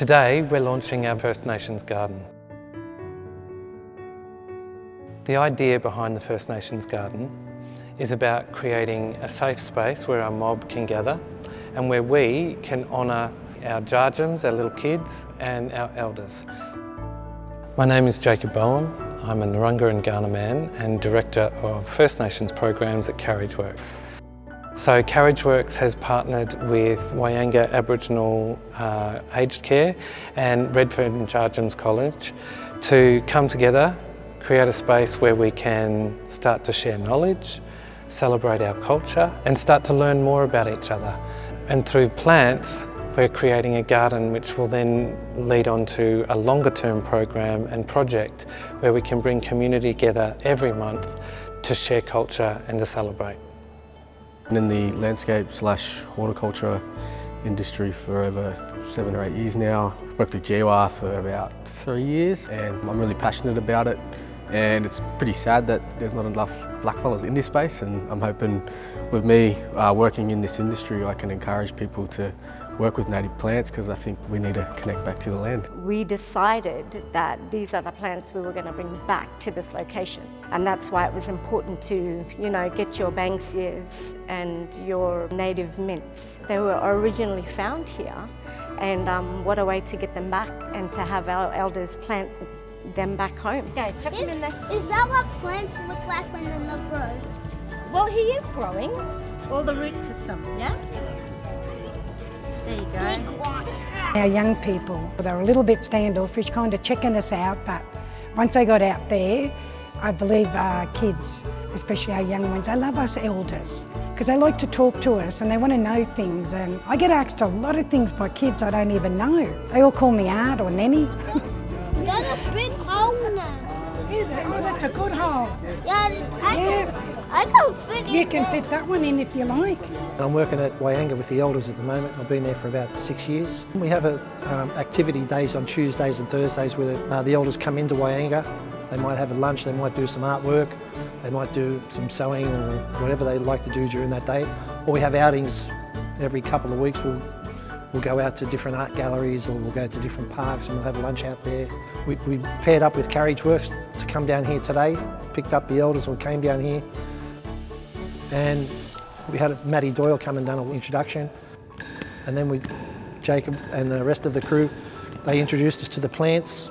Today we're launching our First Nations Garden. The idea behind the First Nations Garden is about creating a safe space where our mob can gather and where we can honour our Jarjums, our little kids, and our elders. My name is Jacob Bowen. I'm a Narungga and Kaurna man and Director of First Nations programs at Carriageworks. So Carriageworks has partnered with Wyanga Aboriginal Aged Care and Redfern Jarjum College to come together, create a space where we can start to share knowledge, celebrate our culture and start to learn more about each other. And through plants, we're creating a garden which will then lead on to a longer term program and project where we can bring community together every month to share culture and to celebrate. In the landscape/horticulture industry for over 7 or 8 years now. Worked with JIWAH for about 3 years and I'm really passionate about it. And it's pretty sad that there's not enough blackfellas in this space, and I'm hoping with me working in this industry I can encourage people to work with native plants because I think we need to connect back to the land. We decided that these are the plants we were going to bring back to this location, and that's why it was important to, get your banksias and your native mints. They were originally found here, and what a way to get them back and to have our elders plant them back home. Okay, chuck them in there. Is that what plants look like when they're not grown? Well, he is growing. All the root system, yeah? There you go. Big one. Our young people, they were a little bit standoffish, kind of checking us out, but once they got out there, I believe our kids, especially our young ones, they love us elders because they like to talk to us and they want to know things. And I get asked a lot of things by kids I don't even know. They all call me Aunt or Nanny. That's a big hole now. Is it? Oh, that's a good hole. Yeah, I can fit in. You can fit that one in if you like. I'm working at Wyanga with the elders at the moment. I've been there for about 6 years. We have activity days on Tuesdays and Thursdays where the elders come into Wyanga. They might have a lunch, they might do some artwork, they might do some sewing or whatever they like to do during that day. Or we have outings every couple of weeks. We'll go out to different art galleries or we'll go to different parks and we'll have lunch out there. We paired up with Carriageworks to come down here today, picked up the elders or came down here, and we had Matty Doyle come and done an introduction, and then Jacob and the rest of the crew, they introduced us to the plants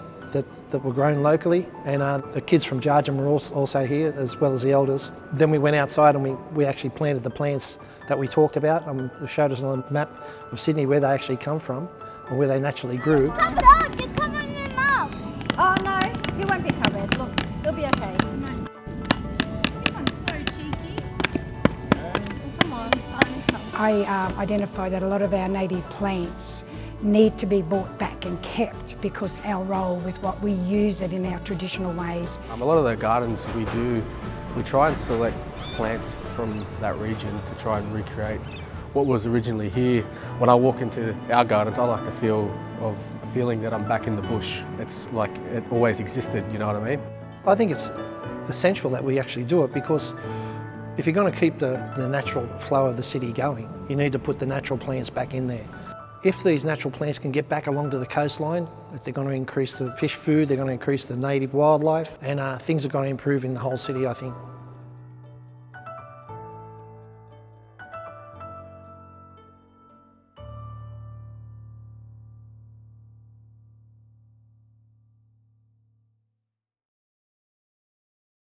that were grown locally, and the kids from Jarjum were also here as well as the elders. Then we went outside and we actually planted the plants that we talked about, and they showed us on the map of Sydney where they actually come from and where they naturally grew. It's covered up, you're covering them up. Oh no, you won't be covered. Look, you'll be okay. This one's so cheeky. Come on, son. I identify that a lot of our native plants need to be brought back and kept because our role with what we use it in our traditional ways. A lot of the gardens we do, we try and select plants from that region to try and recreate what was originally here. When I walk into our gardens, I like to feel that I'm back in the bush. It's like it always existed, you know what I mean? I think it's essential that we actually do it because if you're going to keep the natural flow of the city going, you need to put the natural plants back in there. If these natural plants can get back along to the coastline, they're going to increase the fish food, they're going to increase the native wildlife, and things are going to improve in the whole city, I think.